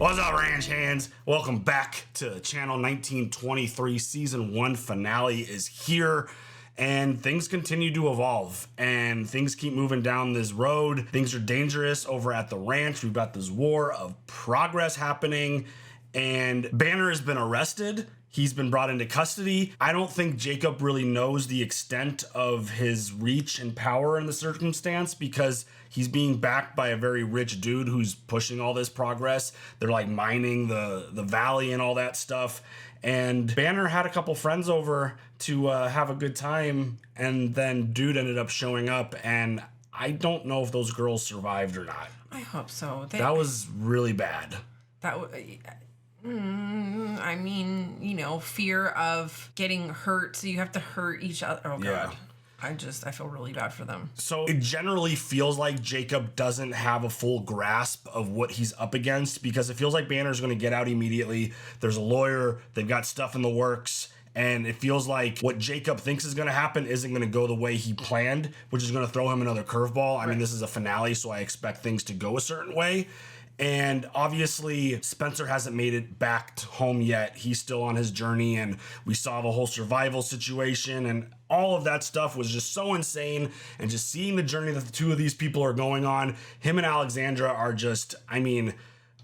What's up, ranch hands? Welcome back to Channel 1923. Season 1 finale is here, and things continue to evolve, and things keep moving down this road. Things are dangerous over at the ranch. We've got this war of progress happening, and Banner has been arrested. He's been brought into custody. I don't think Jacob really knows the extent of his reach and power in the circumstance because he's being backed by a very rich dude who's pushing all this progress. They're like mining the valley and all that stuff. And Banner had a couple friends over to have a good time, and then dude ended up showing up, and I don't know if those girls survived or not. I hope so. That was really bad. I mean, you know, fear of getting hurt, so you have to hurt each other. Oh, God. Yeah. I feel really bad for them. So it generally feels like Jacob doesn't have a full grasp of what he's up against because it feels like Banner's going to get out immediately. There's a lawyer. They've got stuff in the works. And it feels like what Jacob thinks is going to happen isn't going to go the way he planned, which is going to throw him another curveball. I mean, this is a finale, so I expect things to go a certain way. And obviously, Spencer hasn't made it back home yet. He's still on his journey, and we saw the whole survival situation, and all of that stuff was just so insane. And just seeing the journey that the two of these people are going on, him and Alexandra are just, I mean,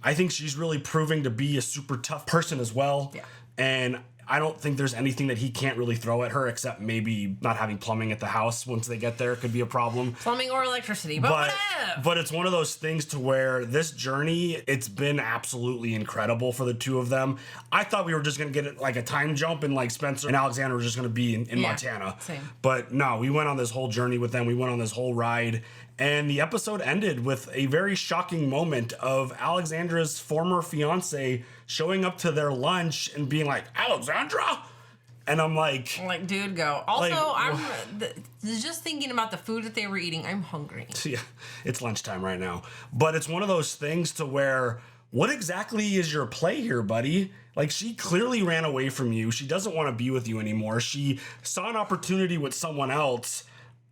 I think she's really proving to be a super tough person as well. Yeah. And I don't think there's anything that he can't really throw at her except maybe not having plumbing at the house once they get there could be a problem. Plumbing or electricity, but whatever. But it's one of those things to where this journey, it's been absolutely incredible for the two of them. I thought we were just going to get like a time jump and like Spencer and Alexandra were just going to be in Montana. Same. But no, we went on this whole journey with them. We went on this whole ride. And the episode ended with a very shocking moment of Alexandra's former fiance showing up to their lunch and being like, Alexandra? And I'm like, dude, go. Also, I'm just thinking about the food that they were eating. I'm hungry. Yeah, it's lunchtime right now. But it's one of those things to where, what exactly is your play here, buddy? Like, she clearly ran away from you. She doesn't want to be with you anymore. She saw an opportunity with someone else.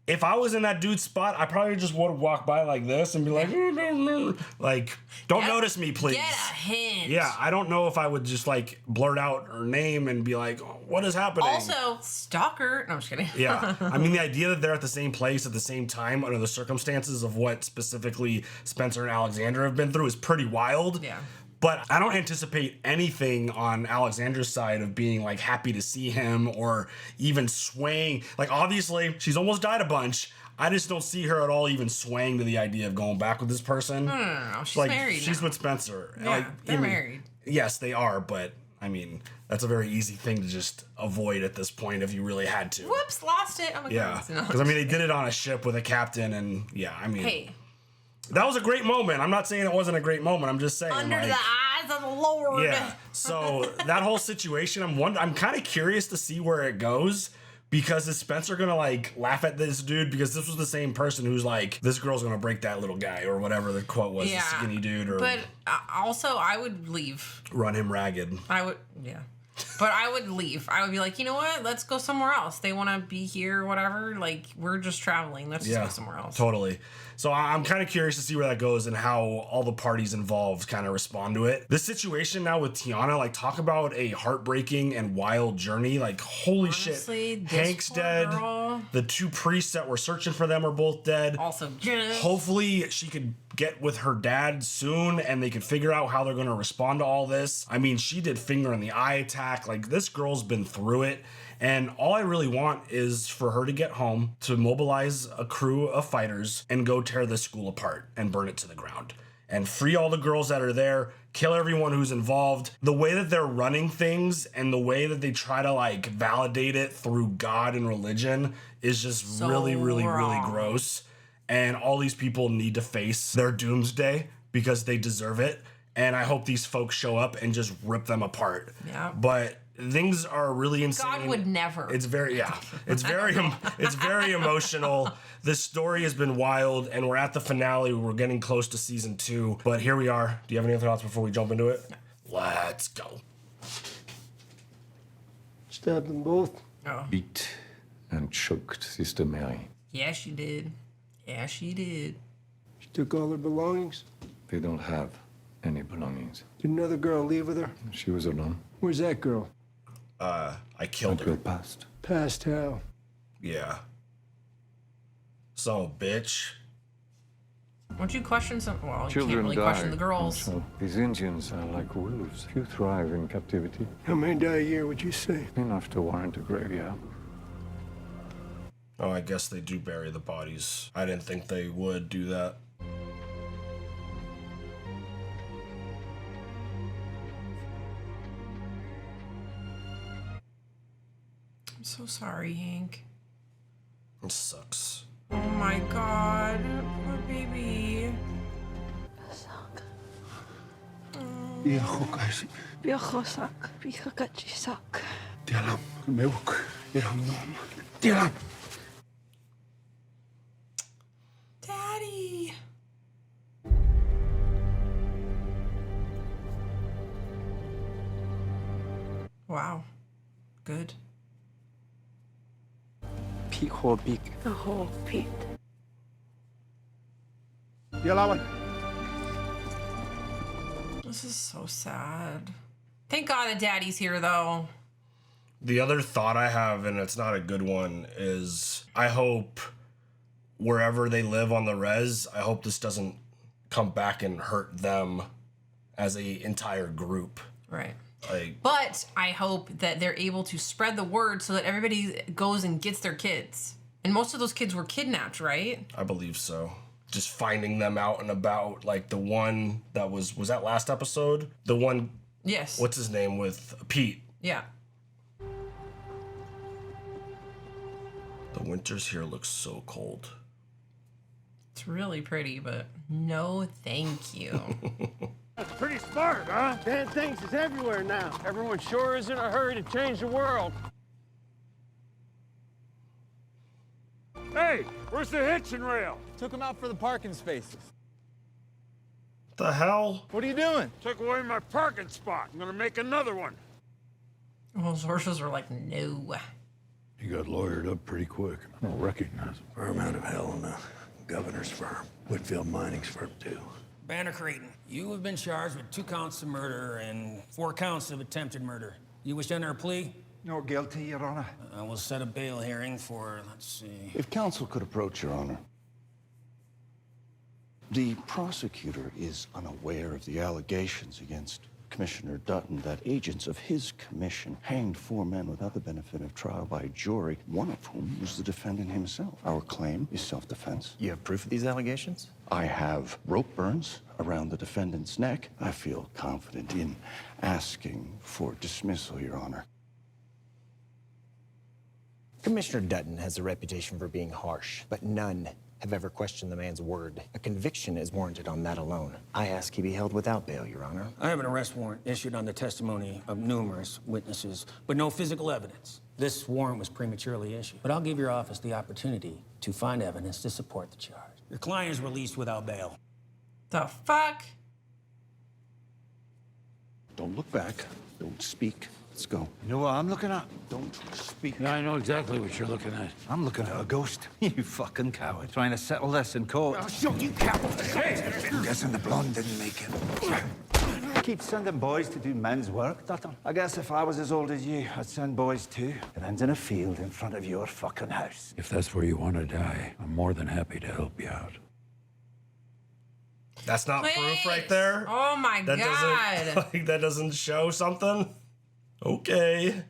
If I was in that dude's spot, I probably just would walk by like this and be like, don't notice me, please. Get a hint. Yeah, I don't know if I would just like blurt out her name and be like, what is happening? Also, stalker. No, I'm just kidding. Yeah, I mean, the idea that they're at the same place at the same time under the circumstances of what specifically Spencer and Alexandra have been through is pretty wild. Yeah. But I don't anticipate anything on Alexandra's side of being like happy to see him or even swaying. Like, obviously, she's almost died a bunch. I just don't see her at all even swaying to the idea of going back with this person. No. She's like, married. She's now. with Spencer. Yeah, like, they're married. Yes, they are, but I mean, that's a very easy thing to just avoid at this point if you really had to. Whoops, lost it. Oh my God. Yeah. Because, I mean, they did it on a ship with a captain, and yeah, I mean. Hey. That was a great moment. I'm not saying it wasn't a great moment. I'm just saying. Under the eyes of the Lord. Yeah. So that whole situation, I'm kind of curious to see where it goes. Because is Spencer gonna like laugh at this dude? Because this was the same person who's like, this girl's gonna break that little guy, or whatever the quote was, the skinny dude. Or but also, I would leave. Run him ragged. I would, But I would leave. I would be like, you know what? Let's go somewhere else. They want to be here, whatever. Like, we're just traveling. Let's just go somewhere else. Totally. So I'm kind of curious to see where that goes and how all the parties involved kind of respond to it. This situation now with Teonna, like, talk about a heartbreaking and wild journey. Like, holy Honestly, shit. Hank's dead. Girl. The two priests that were searching for them are both dead. Also, Janice. Hopefully she could get with her dad soon and they could figure out how they're going to respond to all this. I mean, she did finger in the eye attack. Like, this girl's been through it. And all I really want is for her to get home, to mobilize a crew of fighters and go tear this school apart and burn it to the ground. And free all the girls that are there, kill everyone who's involved. The way that they're running things and the way that they try to like validate it through God and religion is just so really, really, wrong. really gross. And all these people need to face their doomsday because they deserve it. And I hope these folks show up and just rip them apart. Yeah. But things are really insane. God would never. It's very, it's very emotional. This story has been wild, and we're at the finale. We're getting close to season 2, but here we are. Do you have any other thoughts before we jump into it? No. Let's go. Stabbed them both. Oh. Beat and choked Sister Mary. Yeah, she did. Yeah, she did. She took all their belongings. They don't have any belongings. Did another girl leave with her? She was alone. Where's that girl? I killed her. Until past. Past hell. Yeah. So, bitch. Won't you question some? Well, you Children can't really die. question the girls. So these Indians are like wolves. Few thrive in captivity. How many die a year, would you say? Enough to warrant a graveyard. Oh, I guess they do bury the bodies. I didn't think they would do that. I'm so sorry, Hank. It sucks. Oh my god, poor baby. Daddy. Wow. Good. Peak whole peak. The whole pit. This is so sad. Thank God that Daddy's here, though. The other thought I have, and it's not a good one, is I hope wherever they live on the res, I hope this doesn't come back and hurt them as a entire group. Right. Like, But I hope that they're able to spread the word so that everybody goes and gets their kids. And most of those kids were kidnapped, right? I believe so. Just finding them out and about, like the one that was that last episode? The one, Yes. what's his name, with Pete. Yeah. The winters here look so cold. It's really pretty, but no thank you. That's pretty smart, huh? Damn things is everywhere now. Everyone sure is in a hurry to change the world. Hey, where's the hitching rail? Took him out for the parking spaces. The hell? What are you doing? Took away my parking spot. I'm gonna make another one. Well, those horses were like, no. He got lawyered up pretty quick. I don't recognize him. Firm out of hell in the governor's firm. Whitfield Mining's firm, too. Banner Creighton, you have been charged with 2 counts of murder and 4 counts of attempted murder. You wish to enter a plea? No guilty, Your Honor. I will set a bail hearing for, let's see. If counsel could approach, Your Honor. The prosecutor is unaware of the allegations against Commissioner Dutton that agents of his commission hanged 4 men without the benefit of trial by jury, one of whom was the defendant himself. Our claim is self-defense. You have proof of these allegations? I have rope burns around the defendant's neck. I feel confident in asking for dismissal, Your Honor. Commissioner Dutton has a reputation for being harsh, but none have ever questioned the man's word. A conviction is warranted on that alone. I ask he be held without bail, Your Honor. I have an arrest warrant issued on the testimony of numerous witnesses, but no physical evidence. This warrant was prematurely issued, but I'll give your office the opportunity to find evidence to support the charge. Your client is released without bail. The fuck? Don't look back. Don't speak. Let's go. You know what I'm looking at? Don't speak. Yeah, I know exactly what you're looking at. I'm looking at a ghost. You fucking coward. Trying to settle this in court. I'll show you, coward. Hey! I'm guessing the blonde didn't make it. Keep sending boys to do men's work, Dutton. I guess if I was as old as you, I'd send boys too. It ends in a field in front of your fucking house. If that's where you want to die, I'm more than happy to help you out. That's not Please. proof right there? Oh my That God. doesn't, like, that doesn't show something? Okay.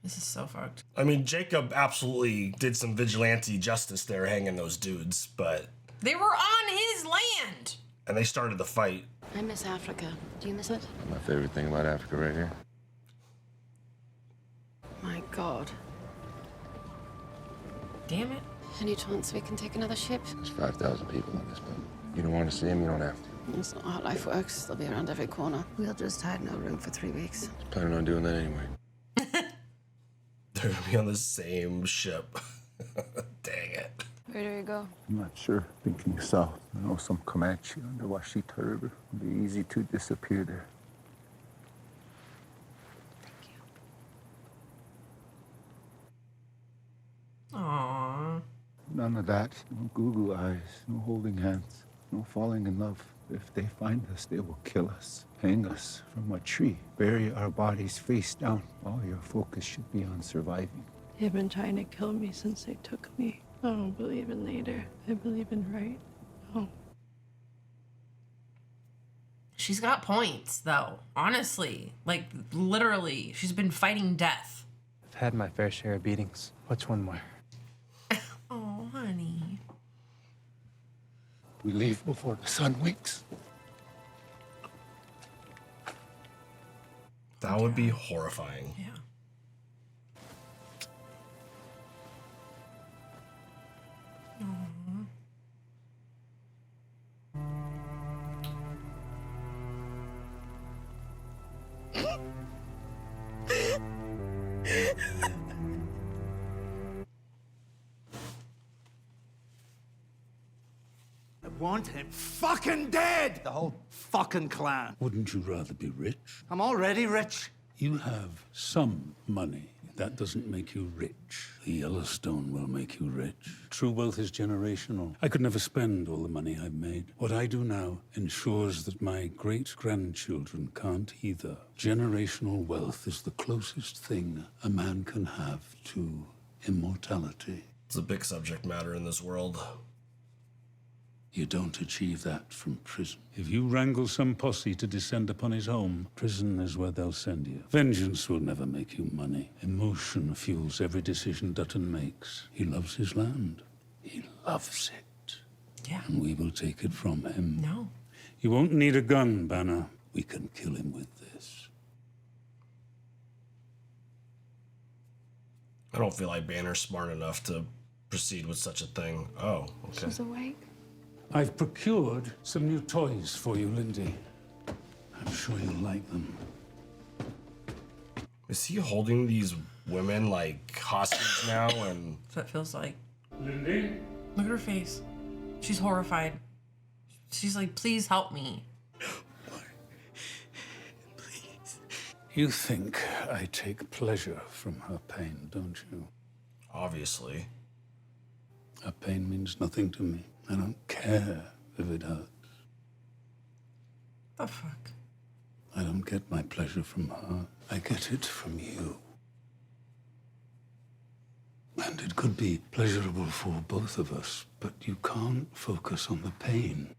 This is so fucked. I mean, Jacob absolutely did some vigilante justice there hanging those dudes, but... They were on his land. And they started the fight. I miss Africa. Do you miss it? My favorite thing about Africa right here. My God. Damn it. Any chance we can take another ship? There's 5,000 people on this boat. You don't want to see them, you don't have to. That's not how life works. They'll be around every corner. We'll just hide in our room for 3 weeks. Planning on doing that anyway. They're gonna be on the same ship. Dang it. Where do we go? I'm not sure. Thinking south. I know some Comanche on the Washita River. It'll be easy to disappear there. Aww. None of that. No Google eyes. No holding hands. No falling in love. If they find us, they will kill us, hang us from a tree, bury our bodies face down. All your focus should be on surviving. They've been trying to kill me since they took me. I don't believe in later. I believe in right. Oh. She's got points, though. Honestly. Like, literally. She's been fighting death. I've had my fair share of beatings. What's one more? Oh, honey. We leave before the sun winks. That would be horrifying. Yeah. I want him fucking dead! The whole fucking clan. Wouldn't you rather be rich? I'm already rich. You have some money. That doesn't make you rich. The Yellowstone will make you rich. True wealth is generational. I could never spend all the money I've made. What I do now ensures that my great-grandchildren can't either. Generational wealth is the closest thing a man can have to immortality. It's a big subject matter in this world. You don't achieve that from prison. If you wrangle some posse to descend upon his home, prison is where they'll send you. Vengeance will never make you money. Emotion fuels every decision Dutton makes. He loves his land. He loves it. Yeah. And we will take it from him. No. You won't need a gun, Banner. We can kill him with this. I don't feel like Banner's smart enough to proceed with such a thing. Oh, okay. She's awake. I've procured some new toys for you, Lindy. I'm sure you'll like them. Is he holding these women like hostage now? And That's what it feels like. Lindy? Look at her face. She's horrified. She's like, please help me. Please. You think I take pleasure from her pain, don't you? obviously. Her pain means nothing to me. I don't care if it hurts. The fuck? I don't get my pleasure from her. I get it from you. And it could be pleasurable for both of us, but you can't focus on the pain.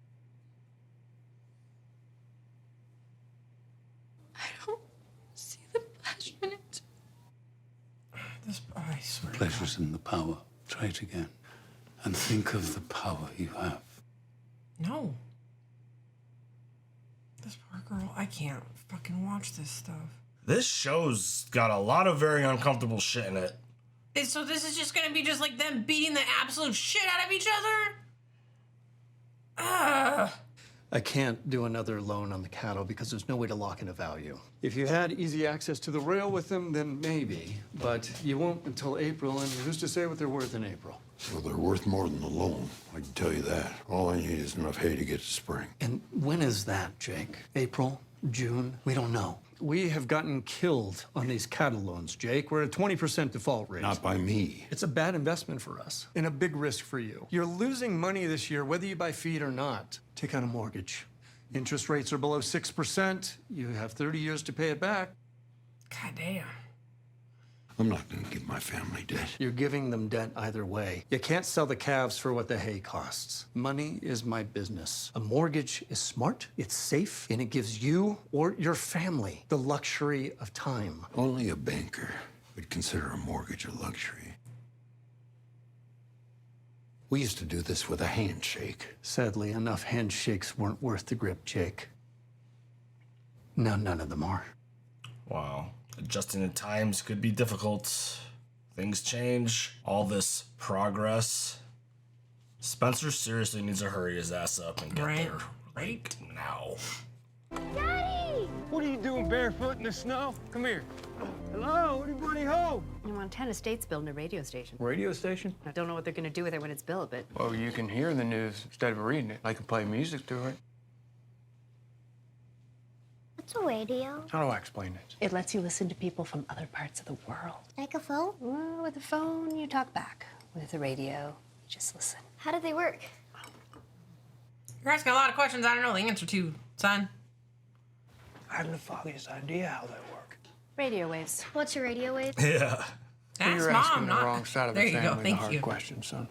I don't see the pleasure in it. I swear. Pleasure's in the power. Try it again. And think of the power you have. No. This poor girl, I can't fucking watch this stuff. This show's got a lot of very uncomfortable shit in it. So this is just gonna be just like them beating the absolute shit out of each other? Ugh. I can't do another loan on the cattle because there's no way to lock in a value. If you had easy access to the rail with them, then maybe. But you won't until April, and who's to say what they're worth in April? Well, they're worth more than the loan. I can tell you that. All I need is enough hay to get to spring. And when is that, Jake? April? June? We don't know. We have gotten killed on these cattle loans, Jake. We're at a 20% default rate. Not by me. It's a bad investment for us and a big risk for you. You're losing money this year, whether you buy feed or not. Take out a mortgage. Interest rates are below 6%. You have 30 years to pay it back. God damn. I'm not going to give my family debt. You're giving them debt either way. You can't sell the calves for what the hay costs. Money is my business. A mortgage is smart, it's safe, and it gives you or your family the luxury of time. Only a banker would consider a mortgage a luxury. We used to do this with a handshake. Sadly, enough handshakes weren't worth the grip, Jake. Now none of them are. Wow. Adjusting to times could be difficult. Things change. All this progress. Spencer seriously needs to hurry his ass up and get there right now. Daddy! What are you doing barefoot in the snow? Come here. Hello, anybody home? Montana State's building a radio station. Radio station? I don't know what they're gonna do with it when it's built, but... Well, you can hear the news instead of reading it. I can play music to it. What's a radio? How do I explain it? It lets you listen to people from other parts of the world. Like a phone? Well, with a phone, you talk back. With a radio, you just listen. How do they work? You're asking a lot of questions I don't know the answer to, son. I haven't the foggiest idea how they work. Radio waves. What's a radio wave? Yeah. Ask You're Mom, asking the not... wrong side of There the you family. go. Thank the hard you. question, son.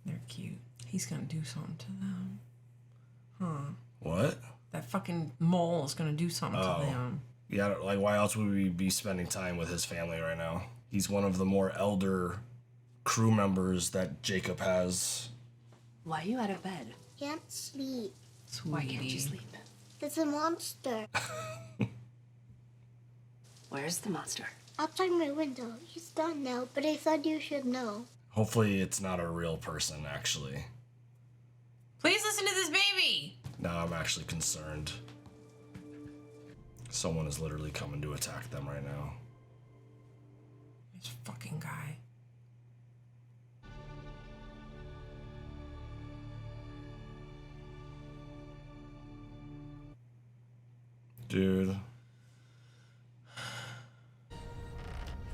They're cute. He's gonna do something to them. Huh. What? That fucking mole is gonna do something to them. Yeah, like why else would we be spending time with his family right now? He's one of the more elder crew members that Jacob has. Why are you out of bed? Can't sleep. Why can't you sleep? There's a monster. Where's the monster? Outside my window. He's gone now, but I thought you should know. Hopefully it's not a real person, actually. Please listen to this baby! Now I'm actually concerned. Someone is literally coming to attack them right now. This fucking guy. Dude.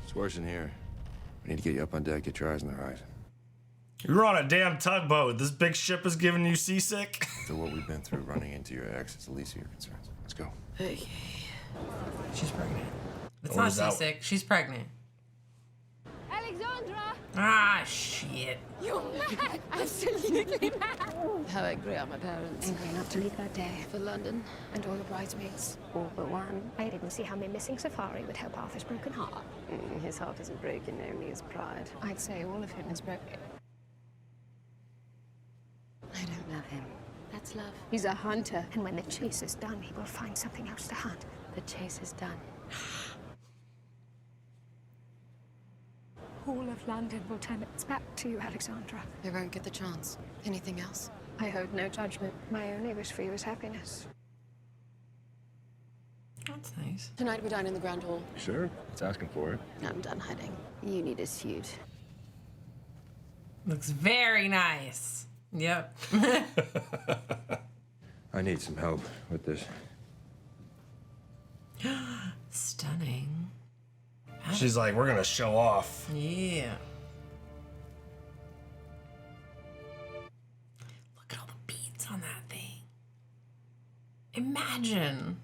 It's worse in here. We need to get you up on deck, get your eyes on the horizon. You're on a damn tugboat. This big ship is giving you seasick? After what we've been through, running into your ex is the least of your concerns. Let's go. Okay. She's pregnant. It's Or not is that- seasick. She's pregnant. Alexandra! Ah, shit. You're mad! Absolutely mad! How angry are my parents? Angry enough to leave that day. For London and all the bridesmaids. All but one. I didn't see how my missing safari would help Arthur's broken heart. His heart isn't broken, only his pride. I'd say all of him is broken. I don't love him. That's love. He's a hunter. And when the chase is done, he will find something else to hunt. The chase is done. All of London will turn its back to you, Alexandra. They won't get the chance. Anything else? I hold no judgment. My only wish for you is happiness. That's nice. Tonight we dine in the Grand Hall. Sure. It's asking for it. I'm done hiding. You need a suit. Looks very nice. Yep. I need some help with this. Stunning. She's like, we're gonna show off. Yeah. Look at all the beads on that thing. Imagine.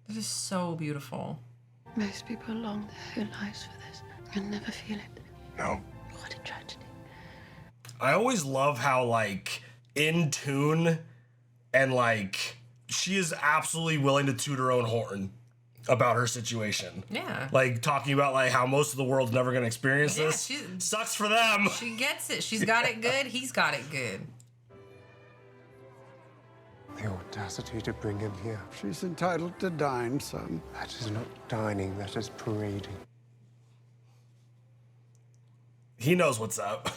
This is so beautiful. Most people long their whole lives for this and never feel it. No. What a tragedy. I always love how, like, in tune and, like, she is absolutely willing to toot her own horn about her situation. Yeah. Like, talking about, like, how most of the world's never gonna experience this. Sucks for them. She gets it. She's got it good. He's got it good. The audacity to bring him here. She's entitled to dine, son. That is not dining, that is parading. He knows what's up.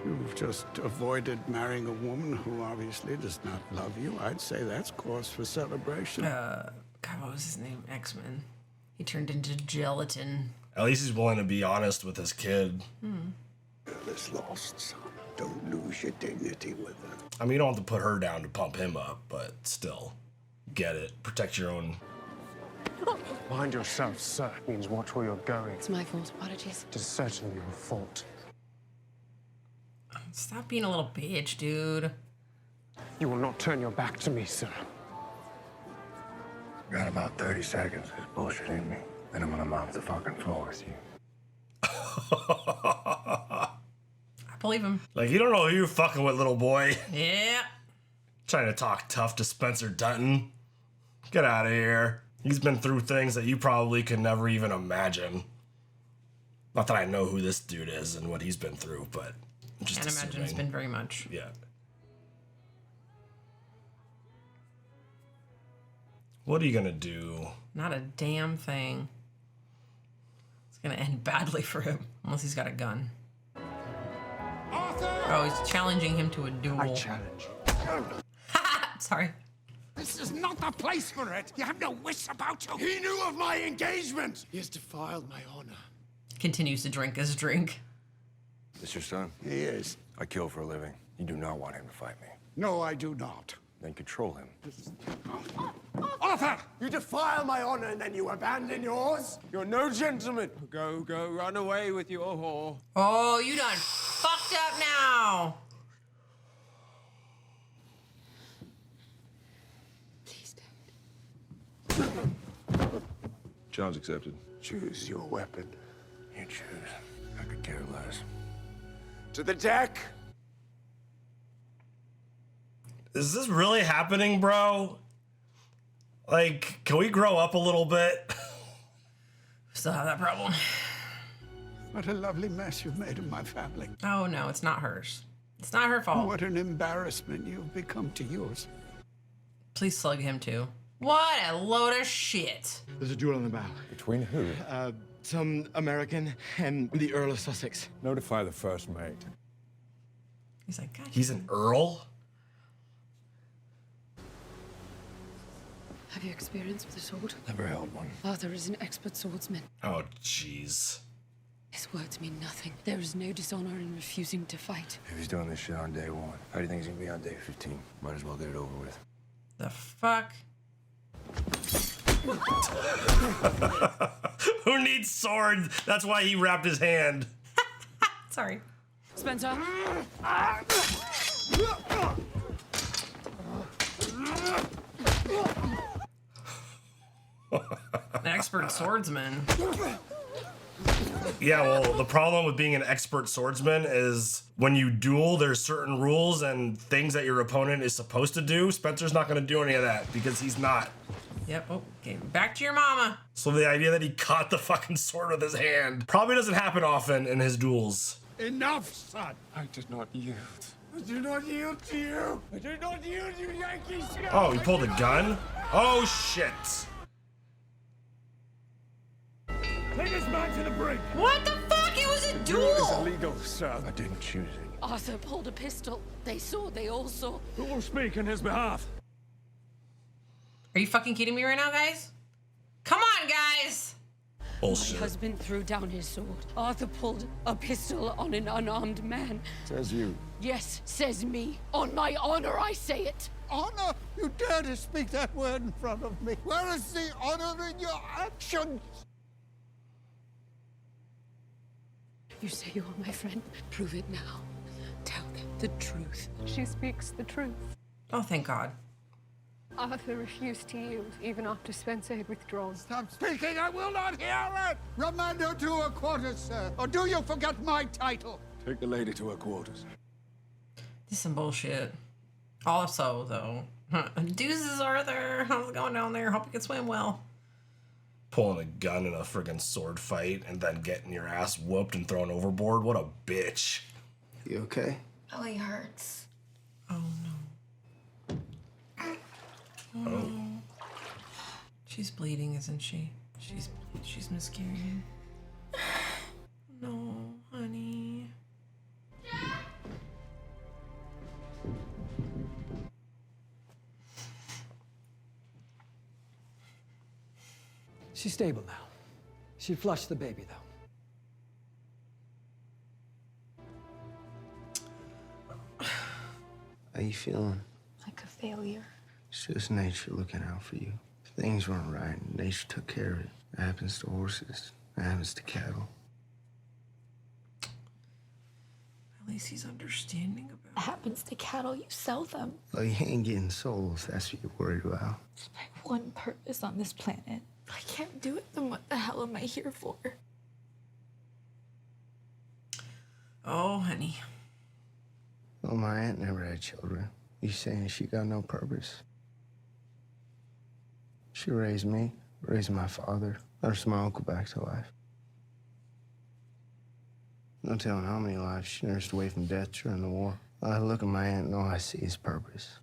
You've just avoided marrying a woman who obviously does not love you. I'd say that's cause for celebration. God, what was his name? X-Men. He turned into gelatin. At least he's willing to be honest with his kid. Girl is lost, son. Don't lose your dignity with her. I mean, you don't have to put her down to pump him up, but still, get it. Protect your own. Mind yourself, sir. Means watch where you're going. It's my fault. Apologies. It is certainly your fault. Stop being a little bitch, dude. You will not turn your back to me, sir. Got about 30 seconds. There's bullshit in me. Then I'm gonna mop the fucking floor with you. I believe him. Like, you don't know who you're fucking with, little boy. Yeah. Trying to talk tough to Spencer Dutton. Get out of here. He's been through things that you probably could never even imagine. Not that I know who this dude is and what he's been through, but I'm just Can't imagine it's assuming. been very much. Yeah. What are you gonna do? Not a damn thing. It's gonna end badly for him, unless he's got a gun. Oh, he's challenging him to a duel. I challenge. Sorry. This is not the place for it. You have no wits about you. He knew of my engagement. He has defiled my honor. Continues to drink his drink. This your son? He is. I kill for a living. You do not want him to fight me. No, I do not. Then control him. Arthur! You defile my honor and then you abandon yours? You're no gentleman. Go, run away with your whore. Oh, you done fucked up now. Challenge accepted. Choose your weapon. You choose. I could care less. To the deck! Is this really happening, bro? Like, can we grow up a little bit? Still have that problem. What a lovely mess you've made of my family. Oh no, it's not hers. It's not her fault. What an embarrassment you've become to yours. Please slug him too. What a load of shit. There's a duel on the bow. Between who? Some American and the Earl of Sussex. Notify the first mate. He's like, God. He's an earl? Have you experience with a sword? Never held one. Arthur is an expert swordsman. Oh, jeez. His words mean nothing. There is no dishonor in refusing to fight. If he's doing this shit on day 1, how do you think he's gonna be on day 15? Might as well get it over with. The fuck? Who needs sword? That's why he wrapped his hand. Sorry. Spencer? An expert swordsman. Yeah, well, the problem with being an expert swordsman is when you duel, there's certain rules and things that your opponent is supposed to do. Spencer's not going to do any of that because he's not. Yep. Oh, okay. Back to your mama. So the idea that he caught the fucking sword with his hand probably doesn't happen often in his duels. Enough, son! I did not yield. I do not yield to you! I do not yield, you Yankees! Oh, he pulled a gun? Oh, shit. Take this man to the brink! What the fuck? It was a duel! It's illegal, sir. I didn't choose it. Arthur pulled a pistol. They all saw. Who will speak on his behalf? Are you fucking kidding me right now, guys? Come on, guys! Bullshit. My husband threw down his sword. Arthur pulled a pistol on an unarmed man. Says you. Yes, says me. On my honor, I say it. Honor? You dare to speak that word in front of me? Where is the honor in your actions? You say you are my friend. Prove it now. Tell them the truth. She speaks the truth. Oh, thank God. Arthur refused to yield, even after Spencer had withdrawn. Stop speaking! I will not hear it! Remand her to her quarters, sir. Or do you forget my title? Take the lady to her quarters. This is some bullshit. Also, though, deuces, Arthur. How's it going down there? Hope you can swim well. Pulling a gun in a friggin' sword fight and then getting your ass whooped and thrown overboard. What a bitch. You okay? Belly hurts. Oh, no. Oh. She's bleeding, isn't she? She's miscarrying. No, honey. She's stable now. She flushed the baby, though. How you feeling? Like a failure. It's just nature looking out for you. If things weren't right, nature took care of it. It happens to horses. It happens to cattle. At least he's understanding about It happens to cattle, you sell them. Well, you ain't getting sold if that's what you're worried about. It's my one purpose on this planet. If I can't do it, then what the hell am I here for? Oh, honey. Well, my aunt never had children. You saying she got no purpose? She raised me, raised my father, nursed my uncle back to life. No telling how many lives she nursed away from death during the war. I look at my aunt and all I see is purpose.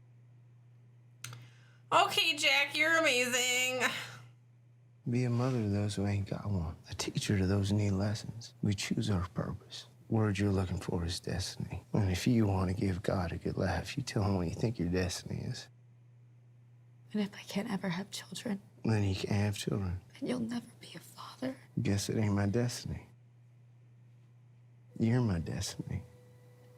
Okay, Jack, you're amazing. Be a mother to those who ain't got one. A teacher to those who need lessons. We choose our purpose. Word you're looking for is destiny. And if you want to give God a good laugh, you tell him what you think your destiny is. And if I can't ever have children, Then you can't have children. then you'll never be a father. Guess it ain't my destiny. You're my destiny.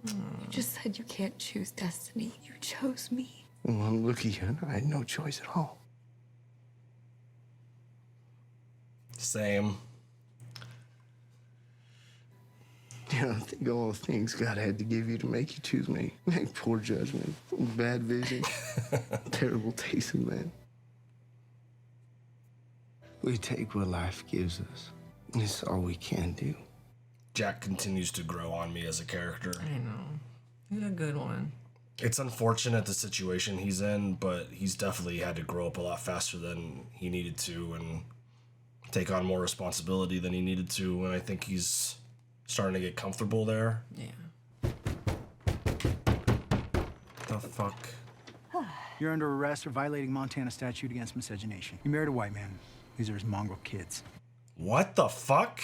You just said you can't choose destiny. You chose me. Well, look at you, and I had no choice at all. Same. You know, think of all the things God had to give you to make you choose me. Like poor judgment, bad vision, terrible taste in men. We take what life gives us. It's all we can do. Jack continues to grow on me as a character. I know. He's a good one. It's unfortunate the situation he's in, but he's definitely had to grow up a lot faster than he needed to and take on more responsibility than he needed to. And I think he's starting to get comfortable there. Yeah. The fuck? You're under arrest for violating Montana statute against miscegenation. You married a white man. These are his mongrel kids. What the fuck?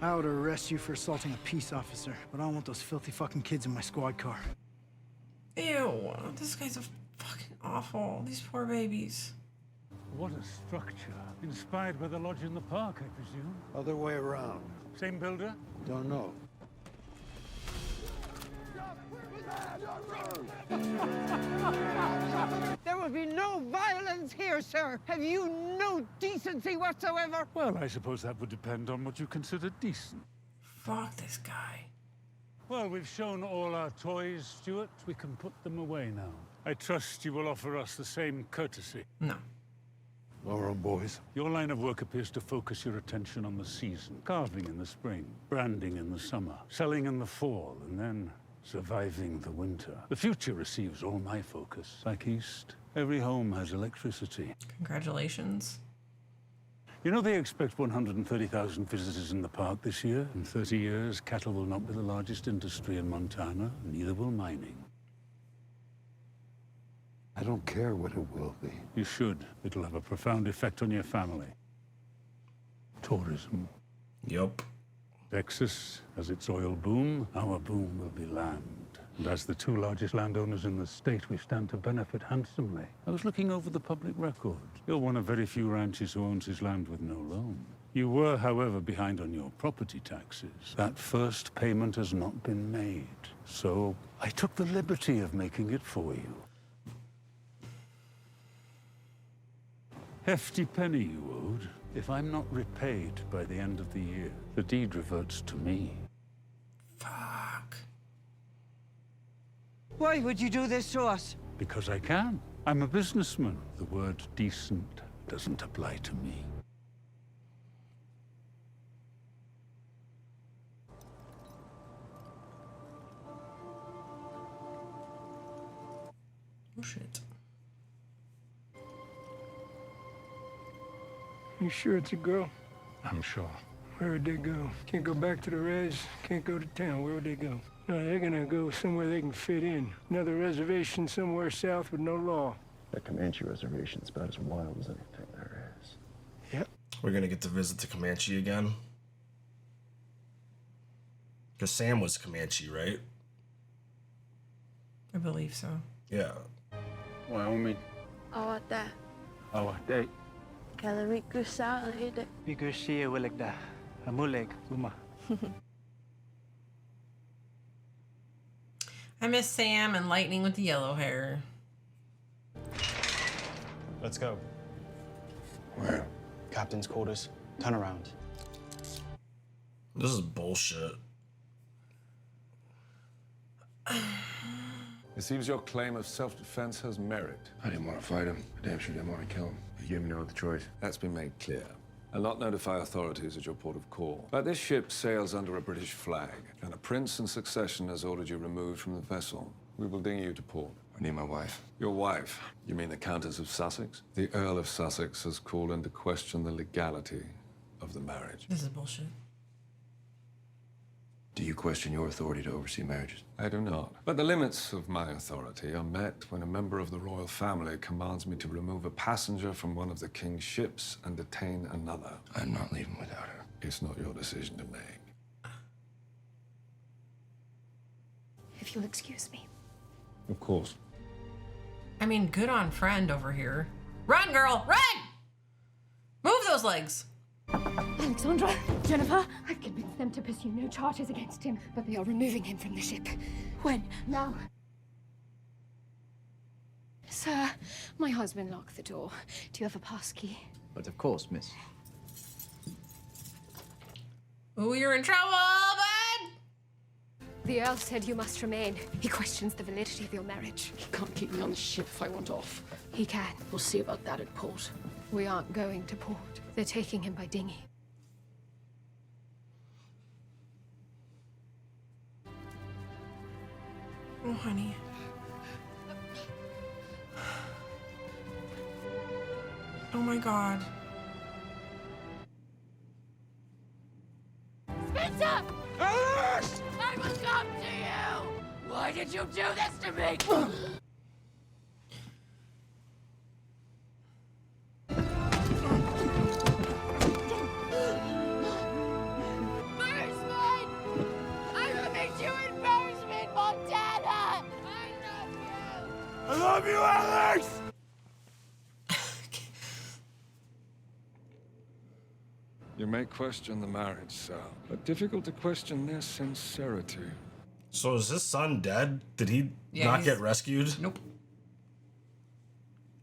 I would arrest you for assaulting a peace officer, but I don't want those filthy fucking kids in my squad car. Ew. This guy's a fucking awful. These poor babies. What a structure. Inspired by the lodge in the park, I presume. Other way around. Same builder? Don't know. There will be no violence here, sir. Have you no decency whatsoever? Well, I suppose that would depend on what you consider decent. Fuck this guy. Well, we've shown all our toys, Stuart. We can put them away now. I trust you will offer us the same courtesy. No. Lower 'em, boys. Your line of work appears to focus your attention on the season. Carving in the spring, branding in the summer, selling in the fall, and then surviving the winter. The future receives all my focus. Back east, every home has electricity. Congratulations. You know, they expect 130,000 visitors in the park this year. In 30 years, cattle will not be the largest industry in Montana, neither will mining. I don't care what it will be. You should. It'll have a profound effect on your family. Tourism. Yup. Texas has its oil boom. Our boom will be land. And as the two largest landowners in the state, we stand to benefit handsomely. I was looking over the public record. You're one of very few ranchers who owns his land with no loan. You were, however, behind on your property taxes. That first payment has not been made. So I took the liberty of making it for you. Hefty penny you owed. If I'm not repaid by the end of the year, the deed reverts to me. Fuck. Why would you do this to us? Because I can. I'm a businessman. The word decent doesn't apply to me. Oh shit. You sure it's a girl? I'm sure. Where would they go? Can't go back to the res, can't go to town. Where would they go? No, they're gonna go somewhere they can fit in. Another reservation somewhere south with no law. That Comanche reservation's about as wild as anything there is. Yep. We're gonna get to visit the Comanche again. Because Sam was Comanche, right? I believe so. Yeah. Wyoming. Awate. Awate. Kalariku sa lahide. Bigushia wilikda. Amuleg uma. I miss Sam and Lightning with the yellow hair. Let's go. Where? Captain's quarters. Turn around. This is bullshit. It seems your claim of self-defense has merit. I didn't want to fight him. I damn sure didn't want to kill him. You gave me no other choice. That's been made clear. I'll not notify authorities at your port of call. But this ship sails under a British flag, and a prince in succession has ordered you removed from the vessel. We will ding you to port. I need my wife. Your wife? You mean the Countess of Sussex? The Earl of Sussex has called into question the legality of the marriage. This is bullshit. Do you question your authority to oversee marriages? I do not. But the limits of my authority are met when a member of the royal family commands me to remove a passenger from one of the king's ships and detain another. I'm not leaving without her. It's not your decision to make. If you'll excuse me. Of course. I mean, good on friend over here. Run, girl, run! Move those legs. Alexandra, Jennifer, I've convinced them to pursue no charges against him, but they are removing him from the ship. When? Now. Sir, my husband locked the door. Do you have a pass key? But of course, miss. Ooh, you're in trouble, bud! The Earl said you must remain. He questions the validity of your marriage. He can't keep me on the ship if I want off. He can. We'll see about that at port. We aren't going to port. They're taking him by dinghy. Oh, honey. Oh my God. Spencer! Alex! I will come to you! Why did you do this to me? Bursman! I will meet you in Bursman, Montana! I love you, Alex! You may question the marriage, Sal, but difficult to question their sincerity. So is his son dead? Did he not get rescued? Nope.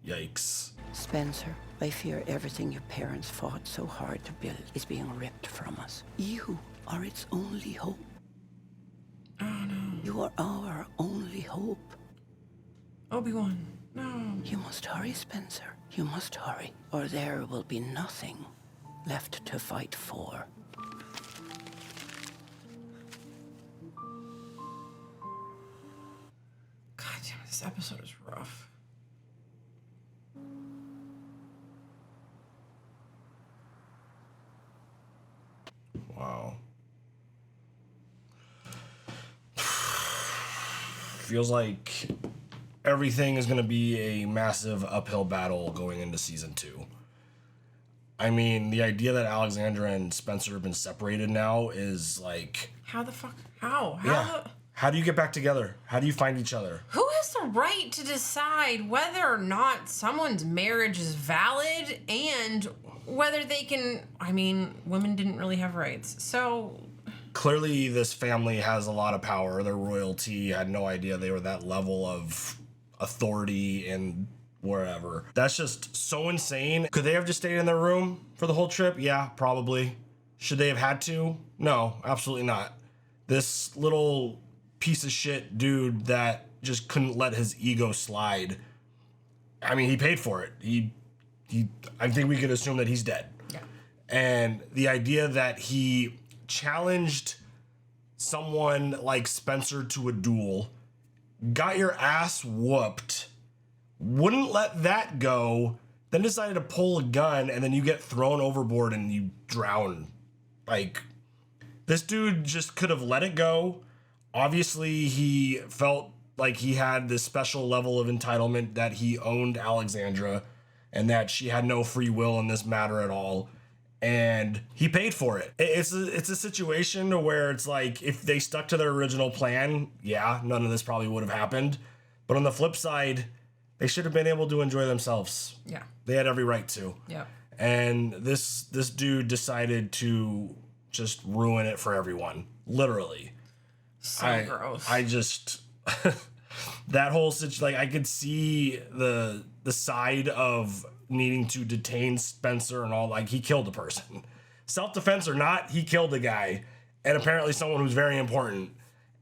Yikes. Spencer, I fear everything your parents fought so hard to build is being ripped from us. You are its only hope. Oh no. You are our only hope. Obi-Wan, no. You must hurry, Spencer. You must hurry, or there will be nothing left to fight for. God damn, this episode is rough. Wow. Feels like everything is going to be a massive uphill battle going into season 2. I mean, the idea that Alexandra and Spencer have been separated now is like... How the fuck? How? How do you get back together? How do you find each other? Who has the right to decide whether or not someone's marriage is valid and whether they can... I mean, women didn't really have rights, so... Clearly, this family has a lot of power. Their royalty, I had no idea they were that level of authority and wherever. That's just so insane. Could they have just stayed in their room for the whole trip? Yeah, probably. Should they have had to? No, absolutely not. This little piece of shit dude that just couldn't let his ego slide. I mean, he paid for it. I think we could assume that he's dead. Yeah. And the idea that he challenged someone like Spencer to a duel, got your ass whooped, wouldn't let that go, then decided to pull a gun, and then you get thrown overboard and you drown. Like, this dude just could have let it go. Obviously, he felt like he had this special level of entitlement that he owned Alexandra and that she had no free will in this matter at all. And he paid for it. It's a situation where it's like, if they stuck to their original plan, yeah, none of this probably would have happened. But on the flip side, they should have been able to enjoy themselves. Yeah. They had every right to. Yeah. And this dude decided to just ruin it for everyone. Literally. So gross. I just... that whole situation, like, I could see the side of needing to detain Spencer and all. Like, he killed a person. Self-defense or not, he killed a guy. And apparently someone who's very important.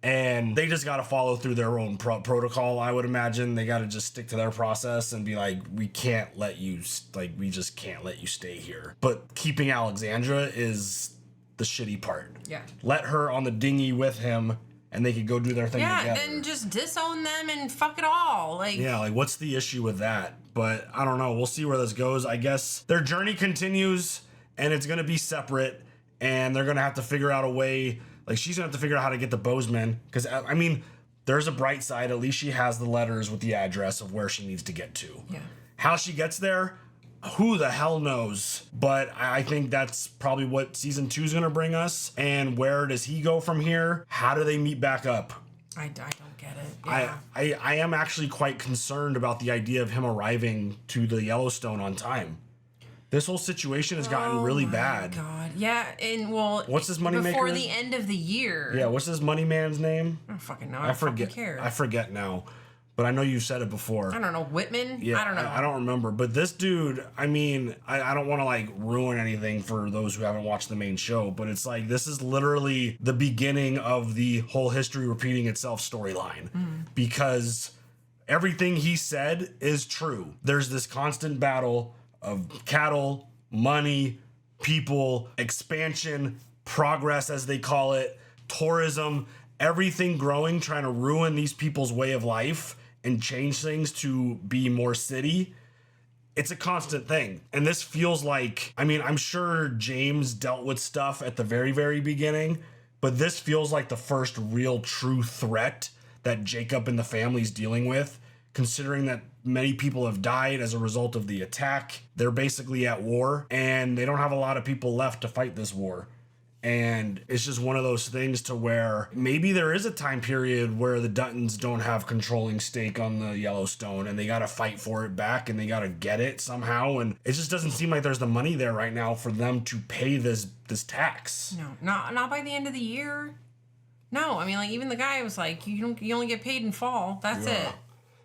And they just got to follow through their own protocol, I would imagine. They got to just stick to their process and be like, we can't let you, like, we just can't let you stay here. But keeping Alexandra is the shitty part. Yeah. Let her on the dinghy with him and they could go do their thing together. Yeah, and just disown them and fuck it all. Like, yeah, like, what's the issue with that? But I don't know. We'll see where this goes. I guess their journey continues and it's going to be separate and they're going to have to figure out a way. Like, she's going to have to figure out how to get the Bozeman. Because, I mean, there's a bright side. At least she has the letters with the address of where she needs to get to. Yeah. How she gets there, who the hell knows? But I think that's probably what season 2 is going to bring us. And where does he go from here? How do they meet back up? I don't get it. Yeah. I am actually quite concerned about the idea of him arriving to the Yellowstone on time. This whole situation has gotten really bad. God, yeah, and well, what's his money before maker? the end of the year. Yeah, what's his money man's name? I don't fucking know. I forget. Care. I forget now. but I know you've said it before. I don't know, Whitman? Yeah, I don't know. I don't remember. But this dude, I mean, I don't want to like ruin anything for those who haven't watched the main show, but it's like this is literally the beginning of the whole history repeating itself storyline. Because everything he said is true. There's this constant battle of cattle, money, people, expansion, progress, as they call it, tourism, everything growing, trying to ruin these people's way of life and change things to be more city. It's a constant thing. And this feels like, I mean, I'm sure James dealt with stuff at the very, very beginning, but this feels like the first real true threat that Jacob and the family's dealing with, considering that many people have died as a result of the attack. They're basically at war, and they don't have a lot of people left to fight this war. And it's just one of those things to where maybe there is a time period where the Duttons don't have controlling stake on the Yellowstone and they got to fight for it back and they got to get it somehow. And it just doesn't seem like there's the money there right now for them to pay this tax. No, not by the end of the year. No, I mean, like, even the guy was like, you only get paid in fall. That's it.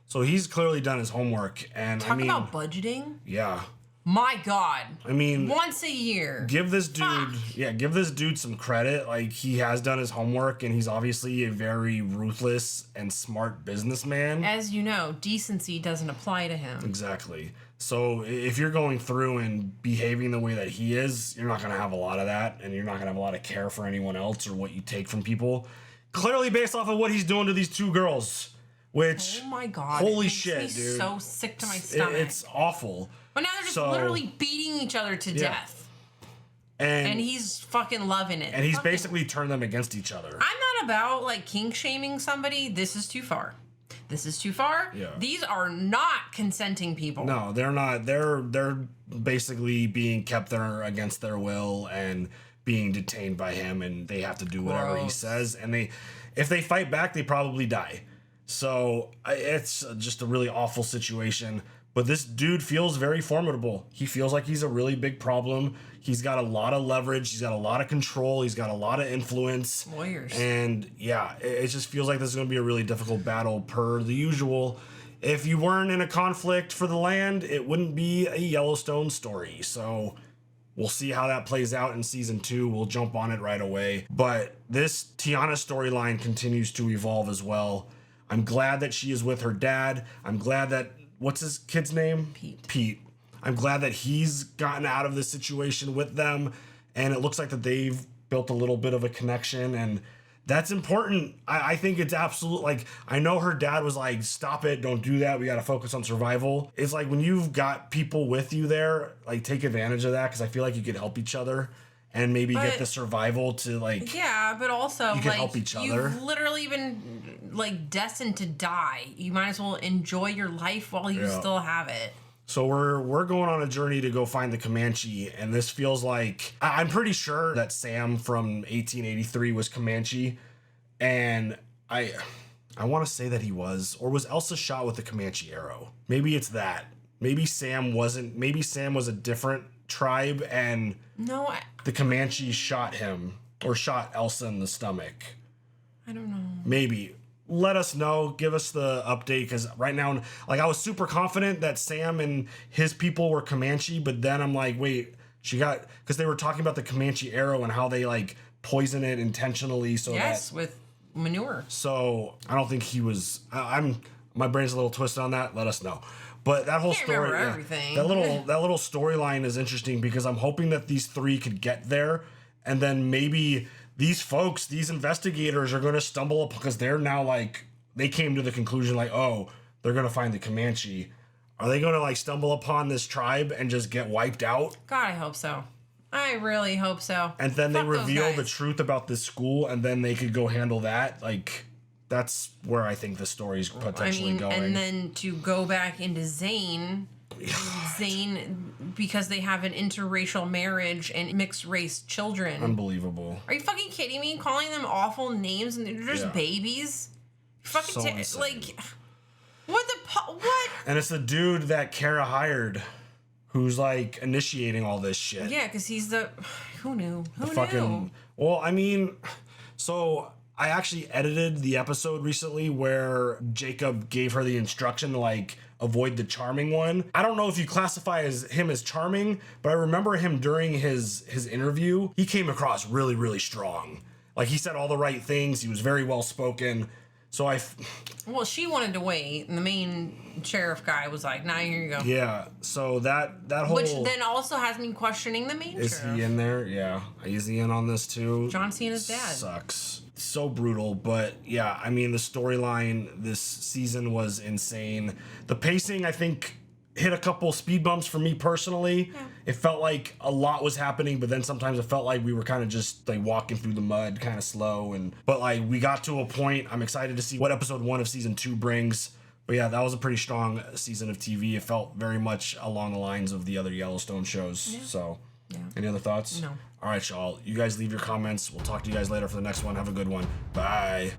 So he's clearly done his homework. And Talk I mean, about budgeting. yeah. My God. I mean, once a year. Give this dude some credit. Like, he has done his homework, and he's obviously a very ruthless and smart businessman. As you know, decency doesn't apply to him. Exactly. So if you're going through and behaving the way that he is, you're not going to have a lot of that, and you're not going to have a lot of care for anyone else or what you take from people. Clearly based off of what he's doing to these two girls, which, oh my God, holy it makes shit, me dude. So sick to my stomach. It's awful. But now they're just literally beating each other to death. And he's fucking loving it. And he's basically turned them against each other. I'm not about like kink shaming somebody. This is too far. This is too far. Yeah. These are not consenting people. No, they're not. They're basically being kept there against their will and being detained by him, and they have to do whatever he says. And if they fight back, they probably die. So it's just a really awful situation. But this dude feels very formidable. He feels like he's a really big problem. He's got a lot of leverage. He's got a lot of control. He's got a lot of influence. Lawyers. And yeah, it just feels like this is going to be a really difficult battle per the usual. If you weren't in a conflict for the land, it wouldn't be a Yellowstone story. So we'll see how that plays out in season 2. We'll jump on it right away. But this Teonna storyline continues to evolve as well. I'm glad that she is with her dad. I'm glad that, what's his kid's name? Pete. I'm glad that he's gotten out of this situation with them, and it looks like that they've built a little bit of a connection, and that's important. I think it's absolute. Like, I know her dad was like, stop it, don't do that, we got to focus on survival. It's like when you've got people with you there, like, take advantage of that, because I feel like you could help each other and maybe get the survival to, like, yeah, but also you can help each other. You've literally been like destined to die. You might as well enjoy your life while you still have it. So we're going on a journey to go find the Comanche, and this feels like, I'm pretty sure that Sam from 1883 was Comanche, and I want to say that he was, or was Elsa shot with the Comanche arrow? Maybe it's that. Maybe Sam wasn't. Maybe Sam was a different tribe, and the Comanche shot him or shot Elsa in the stomach. I don't know. Maybe. Let us know. Give us the update, because right now, like, I was super confident that Sam and his people were Comanche, but then I'm like, wait, because they were talking about the Comanche arrow and how they like poison it intentionally so with manure. So I don't think he was. My brain's a little twisted on that. Let us know. But that whole story, that little storyline is interesting, because I'm hoping that these three could get there, and then maybe these folks, these investigators, are going to stumble up, because they're now like, they came to the conclusion like, oh, they're going to find the Comanche. Are they going to like stumble upon this tribe and just get wiped out? God, I hope so. I really hope so. And then they reveal the truth about this school, and then they could go handle that. Like, that's where I think the story's potentially going. And then to go back into Zane, because they have an interracial marriage and mixed race children. Unbelievable. Are you fucking kidding me? Calling them awful names and they're just babies? Fucking like, what? And it's the dude that Kara hired, who's like initiating all this shit. Yeah, because he's who knew? Who knew? Well, I mean, so I actually edited the episode recently where Jacob gave her the instruction to like avoid the charming one. I don't know if you classify him as charming, but I remember him during his interview. He came across really, really strong. Like he said all the right things. He was very well spoken. So well, she wanted to wait, and the main sheriff guy was like, "Nah, here you go." Yeah. So that whole, which then also has me questioning the main is sheriff. he in there? Yeah. Is he in on this too? John Cena's dad. Sucks. So brutal, but yeah, I mean the storyline this season was insane. The pacing, I think, hit a couple speed bumps for me personally. Yeah. It felt like a lot was happening, but then sometimes it felt like we were kind of just like walking through the mud, kind of slow. But like we got to a point. I'm excited to see what episode 1 of season 2 brings. But yeah, that was a pretty strong season of TV. It felt very much along the lines of the other Yellowstone shows. Yeah. So, any other thoughts? No. All right, y'all. You guys leave your comments. We'll talk to you guys later for the next one. Have a good one. Bye.